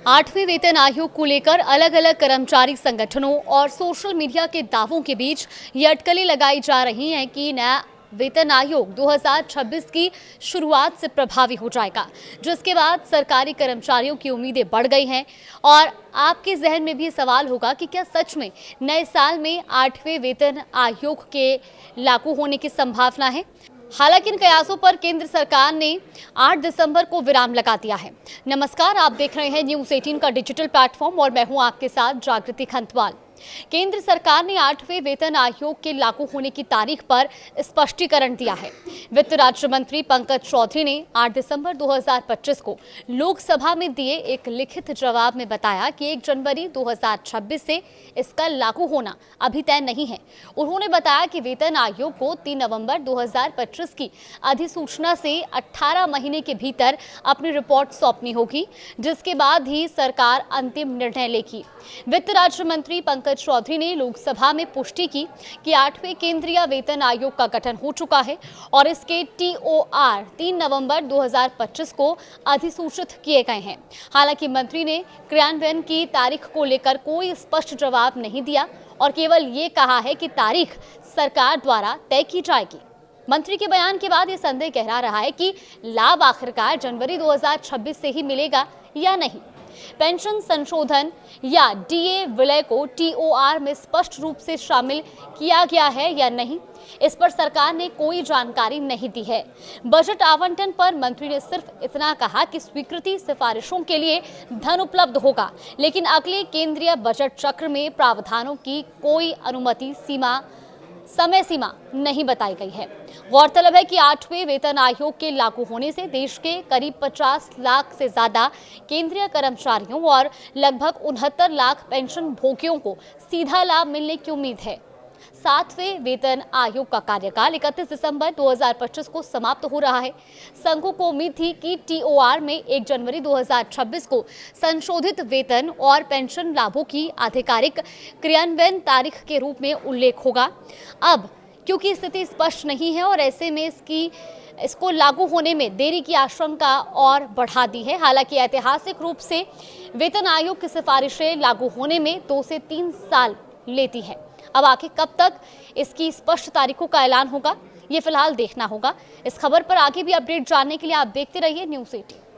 8वें वेतन आयोग को लेकर अलग अलग कर्मचारी संगठनों और सोशल मीडिया के दावों के बीच ये अटकलें लगाई जा रही हैं कि नया वेतन आयोग 2026 की शुरुआत से प्रभावी हो जाएगा, जिसके बाद सरकारी कर्मचारियों की उम्मीदें बढ़ गई हैं। और आपके जहन में भी सवाल होगा कि क्या सच में नए साल में 8वें वेतन आयोग के लागू होने की संभावना है। हालांकि इन कयासों पर केंद्र सरकार ने 8 दिसंबर को विराम लगा दिया है। नमस्कार, आप देख रहे हैं न्यूज़ 18 का डिजिटल प्लेटफॉर्म और मैं हूं आपके साथ जागृति खंतवाल। केंद्र सरकार ने 8वें वेतन आयोग के लागू होने की तारीख पर स्पष्टीकरण दिया है। वित्त राज्य मंत्री पंकज चौधरी ने 8 दिसंबर 2025 को लोकसभा में दिए एक लिखित जवाब में बताया कि 1 जनवरी 2026 से इसका लागू होना अभी तय नहीं है। उन्होंने बताया कि वेतन आयोग को 3 नवंबर 2025 की अधिसूचना से 18 महीने के भीतर अपनी रिपोर्ट सौंपनी होगी, जिसके बाद ही सरकार अंतिम निर्णय लेगी। वित्त राज्य मंत्री पंकज चौधरी ने लोकसभा में पुष्टि की कि 8वें केंद्रीय वेतन आयोग का गठन हो चुका है और इसके TOR 3 नवंबर 2025 को अधिसूचित किए गए हैं। हालांकि मंत्री ने क्रियान्वयन की तारीख को लेकर कोई स्पष्ट जवाब नहीं दिया और केवल ये कहा है कि तारीख सरकार द्वारा तय की जाएगी। मंत्री के बयान के बाद ये संदेह गहरा रहा है कि लाभ आखिरकार जनवरी 2026 से ही मिलेगा या नहीं। पेंशन संशोधन या DA विलय को TOR में स्पष्ट रूप से शामिल किया गया है या नहीं, इस पर सरकार ने कोई जानकारी नहीं दी है। बजट आवंटन पर मंत्री ने सिर्फ इतना कहा कि स्वीकृति सिफारिशों के लिए धन उपलब्ध होगा, लेकिन अगले केंद्रीय बजट चक्र में प्रावधानों की कोई अनुमति समय सीमा नहीं बताई गई है। गौरतलब है कि 8वें वेतन आयोग के लागू होने से देश के करीब 50 लाख से ज्यादा केंद्रीय कर्मचारियों और लगभग 69 लाख पेंशन भोगियों को सीधा लाभ मिलने की उम्मीद है। 7वें वेतन आयोग का कार्यकाल 31 दिसंबर 2025 को समाप्त हो रहा है। संघों को उम्मीद थी कि TOR में 1 जनवरी 2026 को संशोधित वेतन और पेंशन लाभों की आधिकारिक क्रियान्वयन तारीख के रूप में उल्लेख होगा। अब क्योंकि स्थिति स्पष्ट नहीं है और ऐसे में इसको लागू होने में देरी की आशंका और बढ़ा दी है। हालांकि ऐतिहासिक रूप से वेतन आयोग की सिफारिशें लागू होने में 2 से 3 साल लेती है। अब आखिर कब तक इसकी स्पष्ट तारीखों का ऐलान होगा, ये फिलहाल देखना होगा। इस खबर पर आगे भी अपडेट जानने के लिए आप देखते रहिए न्यूज़ 18।